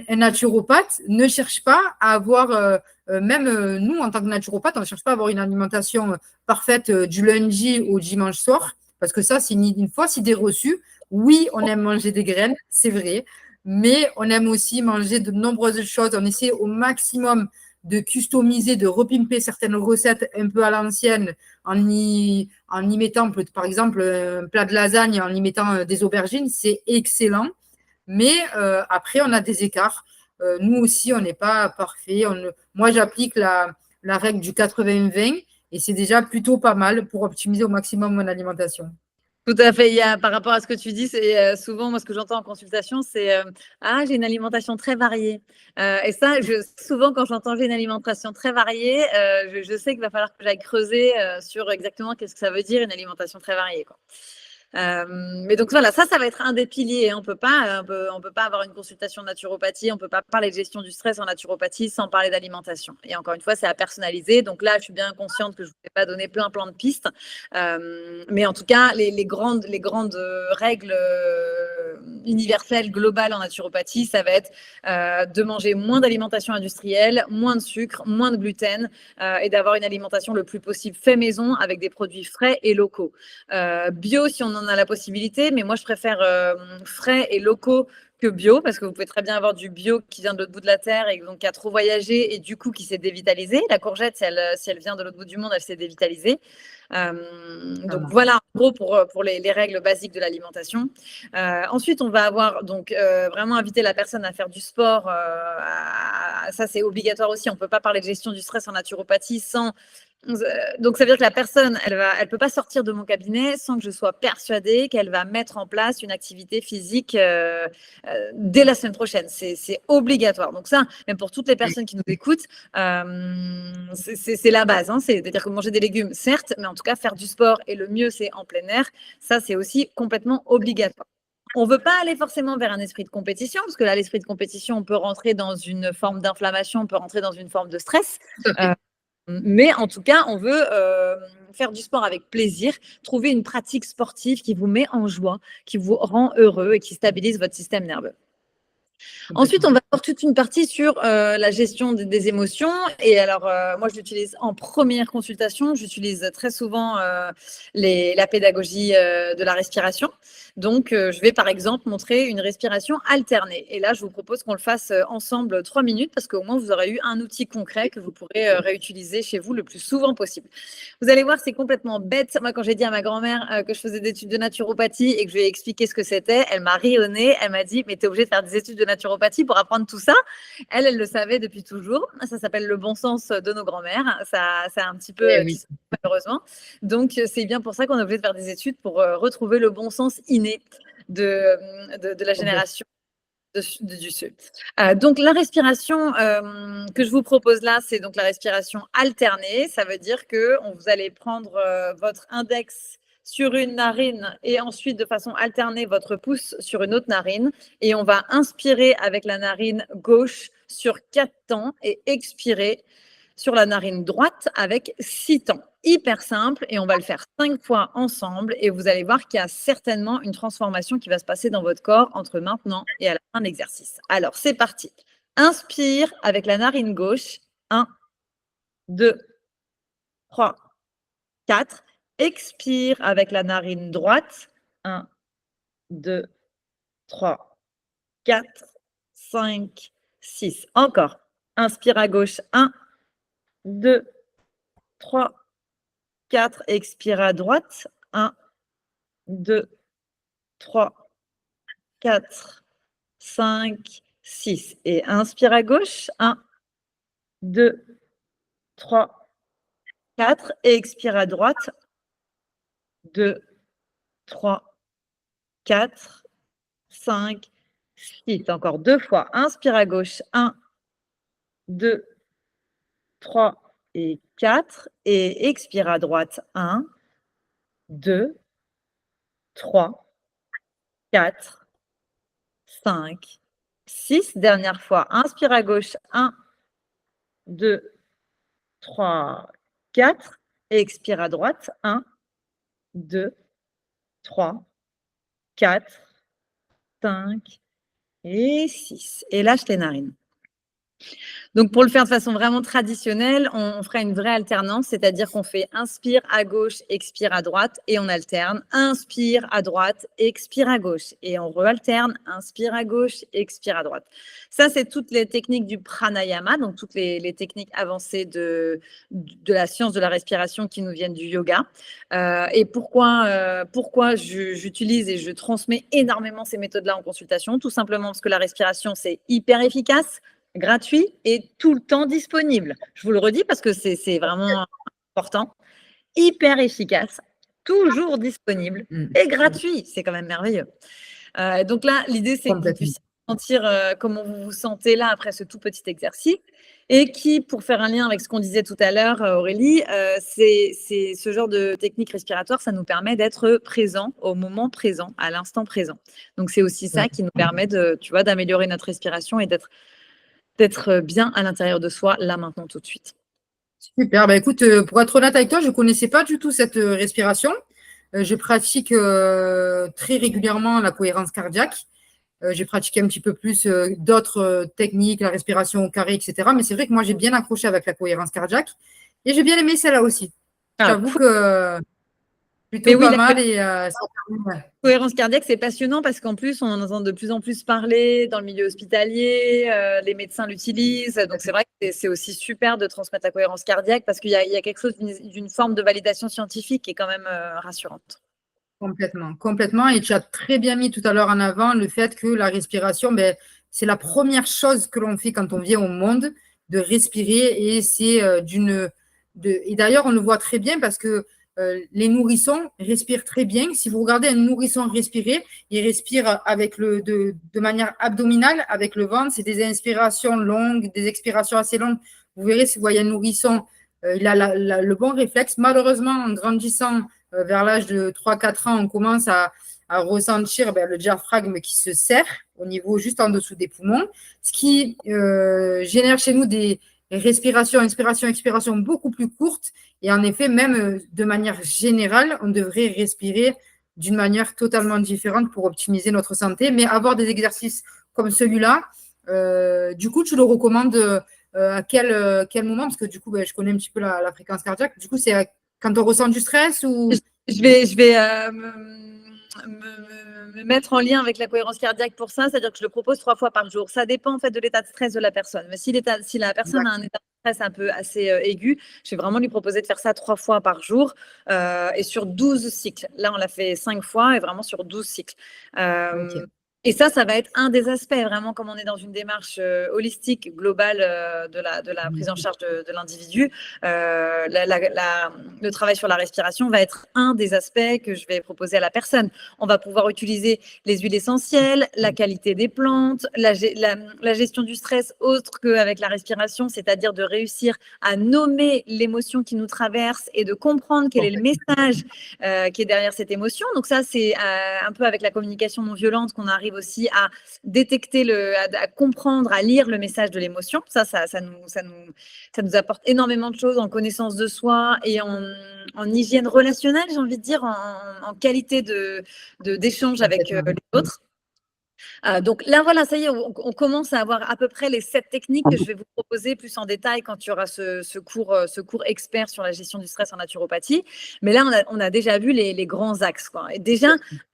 un naturopathe ne cherche pas à avoir, même nous, en tant que naturopathe, on ne cherche pas à avoir une alimentation parfaite du lundi au dimanche soir, parce que ça, c'est une fausse idée reçue. Oui, on aime manger des graines, c'est vrai, mais on aime aussi manger de nombreuses choses. On essaie au maximum de customiser, de repimper certaines recettes un peu à l'ancienne en y mettant, par exemple, un plat de lasagne, en y mettant des aubergines, c'est excellent. Mais après, on a des écarts. Nous aussi, on n'est pas parfait. Moi, j'applique la règle du 80-20 et c'est déjà plutôt pas mal pour optimiser au maximum mon alimentation. Tout à fait. Par rapport à ce que tu dis, c'est souvent, moi, ce que j'entends en consultation, c'est j'ai une alimentation très variée. Et ça, souvent, quand j'entends j'ai une alimentation très variée, je sais qu'il va falloir que j'aille creuser sur exactement qu'est-ce que ça veut dire une alimentation très variée, quoi. Mais donc voilà, ça va être un des piliers. On peut pas avoir une consultation de naturopathie, on peut pas parler de gestion du stress en naturopathie sans parler d'alimentation. Et encore une fois, c'est à personnaliser. Donc là, je suis bien consciente que je ne vous ai pas donné plein de pistes, mais en tout cas, les grandes règles universelles, globales en naturopathie, ça va être de manger moins d'alimentation industrielle, moins de sucre, moins de gluten, et d'avoir une alimentation le plus possible fait maison avec des produits frais et locaux. Bio si on en a la possibilité, mais moi je préfère frais et locaux que bio, parce que vous pouvez très bien avoir du bio qui vient de l'autre bout de la terre et donc qui a trop voyagé et du coup qui s'est dévitalisé. La courgette, si elle vient de l'autre bout du monde, elle s'est dévitalisée. Donc voilà, en gros, pour les règles basiques de l'alimentation. Ensuite, on va avoir donc vraiment inviter la personne à faire du sport. Ça, c'est obligatoire aussi. On ne peut pas parler de gestion du stress en naturopathie sans… Donc, ça veut dire que la personne, elle peut pas sortir de mon cabinet sans que je sois persuadée qu'elle va mettre en place une activité physique dès la semaine prochaine. C'est obligatoire. Donc ça, même pour toutes les personnes qui nous écoutent, c'est la base. Hein. C'est-à-dire que manger des légumes, certes, mais en tout cas, faire du sport, et le mieux, c'est en plein air. Ça, c'est aussi complètement obligatoire. On ne veut pas aller forcément vers un esprit de compétition, parce que là, l'esprit de compétition, on peut rentrer dans une forme d'inflammation, on peut rentrer dans une forme de stress. Mais en tout cas, on veut faire du sport avec plaisir, trouver une pratique sportive qui vous met en joie, qui vous rend heureux et qui stabilise votre système nerveux. Ensuite, on va avoir toute une partie sur la gestion des émotions. Et alors, moi, je l'utilise en première consultation. J'utilise très souvent la pédagogie de la respiration. Donc, je vais par exemple montrer une respiration alternée. Et là, je vous propose qu'on le fasse ensemble 3 minutes parce qu'au moins, vous aurez eu un outil concret que vous pourrez réutiliser chez vous le plus souvent possible. Vous allez voir, c'est complètement bête. Moi, quand j'ai dit à ma grand-mère que je faisais des études de naturopathie et que je lui ai expliqué ce que c'était, elle m'a ri au nez. Elle m'a dit, mais tu es obligée de faire des études de naturopathie pour apprendre tout ça. Elle le savait depuis toujours. Ça s'appelle le bon sens de nos grand-mères. Ça a un petit peu, malheureusement. Donc, c'est bien pour ça qu'on est obligé de faire des études pour retrouver le bon sens inné de la génération du dessus. Donc, la respiration que je vous propose là, c'est donc la respiration alternée. Ça veut dire que vous allez prendre votre index sur une narine et ensuite de façon alternée votre pouce sur une autre narine et on va inspirer avec la narine gauche sur 4 temps et expirer sur la narine droite avec 6 temps. hyper simple et on va le faire 5 fois ensemble et vous allez voir qu'il y a certainement une transformation qui va se passer dans votre corps entre maintenant et à la fin de l'exercice. Alors, c'est parti. Inspire avec la narine gauche. 1, 2, 3, 4. Expire avec la narine droite. 1, 2, 3, 4, 5, 6. Encore. Inspire à gauche. 1, 2, 3, 4. Expire à droite. 1, 2, 3, 4, 5, 6. Et inspire à gauche. 1, 2, 3, 4. Et expire à droite. 2, 3, 4, 5, 6. Encore 2 fois. Inspire à gauche. 1, 2, 3 et 4. Et expire à droite. 1, 2, 3, 4, 5, 6. Dernière fois. Inspire à gauche. 1, 2, 3, 4. Et expire à droite. 1, 2, 3, 4, 5 et 6. Et lâche les narines. Donc, pour le faire de façon vraiment traditionnelle, on ferait une vraie alternance, c'est-à-dire qu'on fait inspire à gauche, expire à droite et on alterne. Inspire à droite, expire à gauche et on realterne. Inspire à gauche, expire à droite. Ça, c'est toutes les techniques du pranayama, donc toutes les techniques avancées de la science de la respiration qui nous viennent du yoga. Et pourquoi j'utilise et je transmets énormément ces méthodes-là en consultation? Tout simplement parce que la respiration, c'est hyper efficace, gratuit et tout le temps disponible. Je vous le redis parce que c'est vraiment important. Hyper efficace, toujours disponible et gratuit. C'est quand même merveilleux. Donc là, l'idée, c'est que vous puissiez sentir comment vous vous sentez là après ce tout petit exercice et qui, pour faire un lien avec ce qu'on disait tout à l'heure, Aurélie, c'est ce genre de technique respiratoire, ça nous permet d'être présent au moment présent, à l'instant présent. Donc, c'est aussi ça qui nous permet d'améliorer notre respiration et d'être bien à l'intérieur de soi, là, maintenant, tout de suite. Super. Bah, écoute, pour être honnête avec toi, je ne connaissais pas du tout cette respiration. Je pratique très régulièrement la cohérence cardiaque. J'ai pratiqué un petit peu plus d'autres techniques, la respiration au carré, etc. Mais c'est vrai que moi, j'ai bien accroché avec la cohérence cardiaque et j'ai bien aimé celle-là aussi. J'avoue que plutôt pas mal et cohérence cardiaque, c'est passionnant parce qu'en plus, on en entend de plus en plus parler dans le milieu hospitalier, les médecins l'utilisent. Donc, c'est vrai que c'est aussi super de transmettre la cohérence cardiaque parce qu'il y a quelque chose d'une forme de validation scientifique qui est quand même rassurante. Complètement. Et tu as très bien mis tout à l'heure en avant le fait que la respiration, c'est la première chose que l'on fait quand on vient au monde, de respirer. Et c'est et d'ailleurs, on le voit très bien parce que les nourrissons respirent très bien. Si vous regardez un nourrisson respirer, il respire de manière abdominale avec le ventre. C'est des inspirations longues, des expirations assez longues. Vous verrez, si vous voyez un nourrisson, il a le bon réflexe. Malheureusement, en grandissant vers l'âge de 3-4 ans, on commence à ressentir le diaphragme qui se serre au niveau juste en dessous des poumons, ce qui génère chez nous des respirations, inspiration, expiration beaucoup plus courtes. Et en effet, même de manière générale, on devrait respirer d'une manière totalement différente pour optimiser notre santé. Mais avoir des exercices comme celui-là, du coup, tu le recommandes à quel moment? Parce que du coup, je connais un petit peu la fréquence cardiaque. Du coup, c'est quand on ressent du stress ou… Je vais me mettre en lien avec la cohérence cardiaque pour ça, c'est-à-dire que je le propose 3 fois par jour. Ça dépend en fait de l'état de stress de la personne. Mais si la personne a un état de stress un peu assez aigu, je vais vraiment lui proposer de faire ça 3 fois par jour et sur 12 cycles. Là, on l'a fait 5 fois et vraiment sur 12 cycles. Et ça va être un des aspects, vraiment, comme on est dans une démarche holistique, globale de la prise en charge de l'individu. Le travail sur la respiration va être un des aspects que je vais proposer à la personne. On va pouvoir utiliser les huiles essentielles, la qualité des plantes, la gestion du stress autre qu'avec la respiration, c'est-à-dire de réussir à nommer l'émotion qui nous traverse et de comprendre quel est le message qui est derrière cette émotion. Donc ça, c'est un peu avec la communication non violente qu'on arrive aussi à détecter, à comprendre, à lire le message de l'émotion. Ça nous apporte énormément de choses en connaissance de soi et en hygiène relationnelle, j'ai envie de dire, en qualité d'échange avec les autres. Donc là, voilà, ça y est, on commence à avoir à peu près les 7 techniques que je vais vous proposer plus en détail quand il y aura ce cours expert sur la gestion du stress en naturopathie. Mais là, on a déjà vu les grands axes, quoi. Et déjà,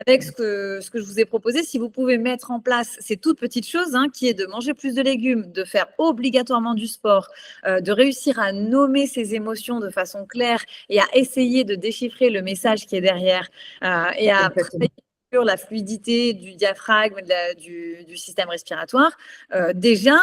avec ce que je vous ai proposé, si vous pouvez mettre en place ces toutes petites choses, hein, qui est de manger plus de légumes, de faire obligatoirement du sport, de réussir à nommer ses émotions de façon claire et à essayer de déchiffrer le message qui est derrière, et à travailler sur la fluidité du diaphragme, du système respiratoire, déjà,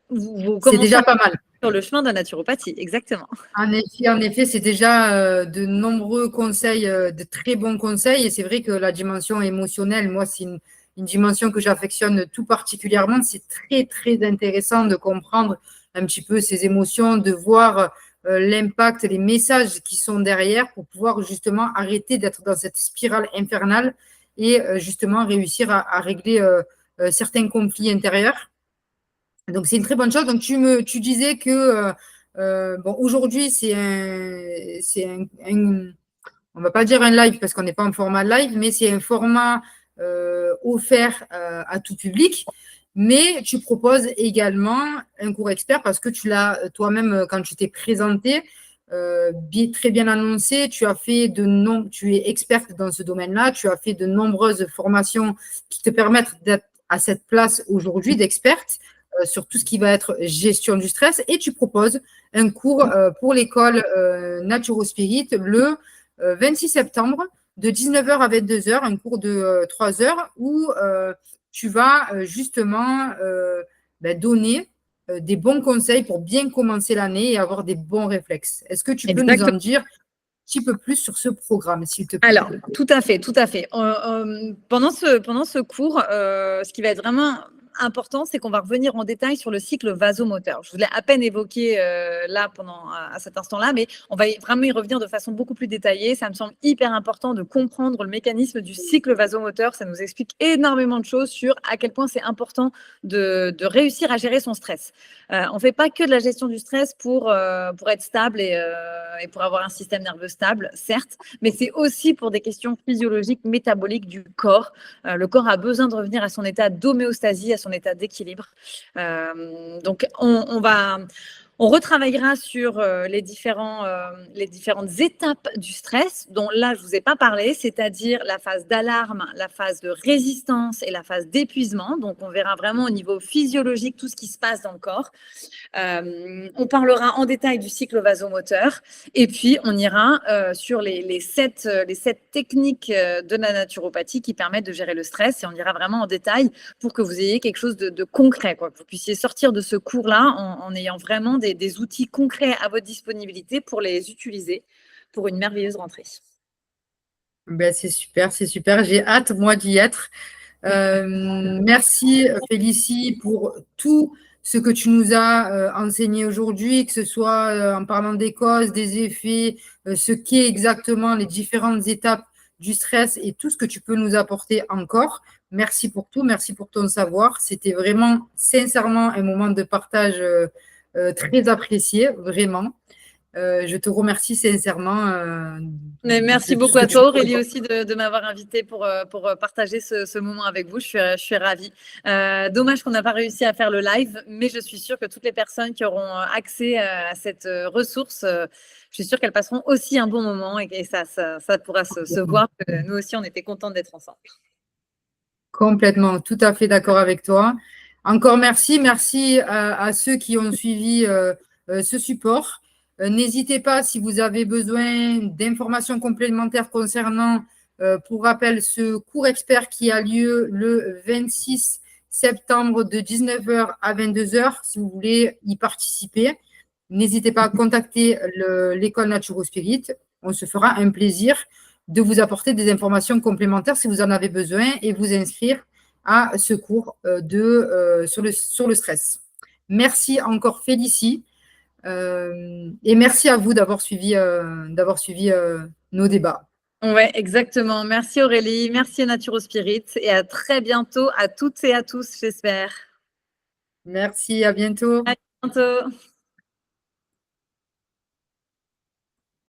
vous C'est commencez déjà pas mal. sur le chemin de la naturopathie, exactement. En effet, c'est déjà de nombreux conseils, de très bons conseils. Et c'est vrai que la dimension émotionnelle, moi, c'est une dimension que j'affectionne tout particulièrement. C'est très, très intéressant de comprendre un petit peu ces émotions, de voir l'impact, les messages qui sont derrière pour pouvoir justement arrêter d'être dans cette spirale infernale et justement réussir à régler certains conflits intérieurs. Donc, c'est une très bonne chose. Donc, tu disais que bon, aujourd'hui, on ne va pas dire un live parce qu'on n'est pas en format live, mais c'est un format offert à tout public. Mais tu proposes également un cours expert parce que tu l'as toi-même, quand tu t'es présenté, très bien annoncé. Tu es experte dans ce domaine-là. Tu as fait de nombreuses formations qui te permettent d'être à cette place aujourd'hui d'experte sur tout ce qui va être gestion du stress. Et tu proposes un cours pour l'école Naturo-Spirit le 26 septembre de 19h à 22h, un cours de 3 heures où tu vas justement donner des bons conseils pour bien commencer l'année et avoir des bons réflexes. Est-ce que tu peux nous en dire un petit peu plus sur ce programme, s'il te plaît? Alors, tout à fait, tout à fait. Pendant ce cours, ce qui va être vraiment important, c'est qu'on va revenir en détail sur le cycle vasomoteur. Je vous l'ai à peine évoqué là à cet instant-là, mais on va vraiment y revenir de façon beaucoup plus détaillée. Ça me semble hyper important de comprendre le mécanisme du cycle vasomoteur. Ça nous explique énormément de choses sur à quel point c'est important de réussir à gérer son stress. On ne fait pas que de la gestion du stress pour être stable et pour avoir un système nerveux stable, certes, mais c'est aussi pour des questions physiologiques, métaboliques du corps. Le corps a besoin de revenir à son état d'homéostasie, à son état d'équilibre. Donc, on retravaillera sur les différentes étapes du stress, dont là, je ne vous ai pas parlé, c'est-à-dire la phase d'alarme, la phase de résistance et la phase d'épuisement. Donc, on verra vraiment au niveau physiologique tout ce qui se passe dans le corps. On parlera en détail du cycle vasomoteur et puis on ira sur les 7 techniques de la naturopathie qui permettent de gérer le stress et on ira vraiment en détail pour que vous ayez quelque chose de concret, quoi, que vous puissiez sortir de ce cours-là en ayant vraiment des outils concrets à votre disponibilité pour les utiliser pour une merveilleuse rentrée. Ben, c'est super, c'est super. J'ai hâte, moi, d'y être. Merci, Félicie, pour tout ce que tu nous as enseigné aujourd'hui, que ce soit en parlant des causes, des effets, ce qu'est exactement les différentes étapes du stress et tout ce que tu peux nous apporter encore. Merci pour tout, merci pour ton savoir. C'était vraiment, sincèrement, un moment de partage très apprécié, vraiment. Je te remercie sincèrement. Mais merci beaucoup à toi, Aurélie, aussi de m'avoir invitée pour partager ce moment avec vous. Je suis ravie. Dommage qu'on n'a pas réussi à faire le live, mais je suis sûre que toutes les personnes qui auront accès à cette ressource, je suis sûre qu'elles passeront aussi un bon moment et ça pourra se voir que nous aussi, on était contents d'être ensemble. Complètement, tout à fait d'accord avec toi. Encore merci. Merci à ceux qui ont suivi ce support. N'hésitez pas si vous avez besoin d'informations complémentaires concernant, pour rappel, ce cours expert qui a lieu le 26 septembre de 19h à 22h, si vous voulez y participer. N'hésitez pas à contacter l'école Naturo Spirit. On se fera un plaisir de vous apporter des informations complémentaires si vous en avez besoin et vous inscrire à ce cours sur le stress. Merci encore, Félicie. Et merci à vous d'avoir suivi nos débats. Ouais, exactement. Merci Aurélie, merci Naturospirit et à très bientôt à toutes et à tous, j'espère. Merci, à bientôt. À bientôt.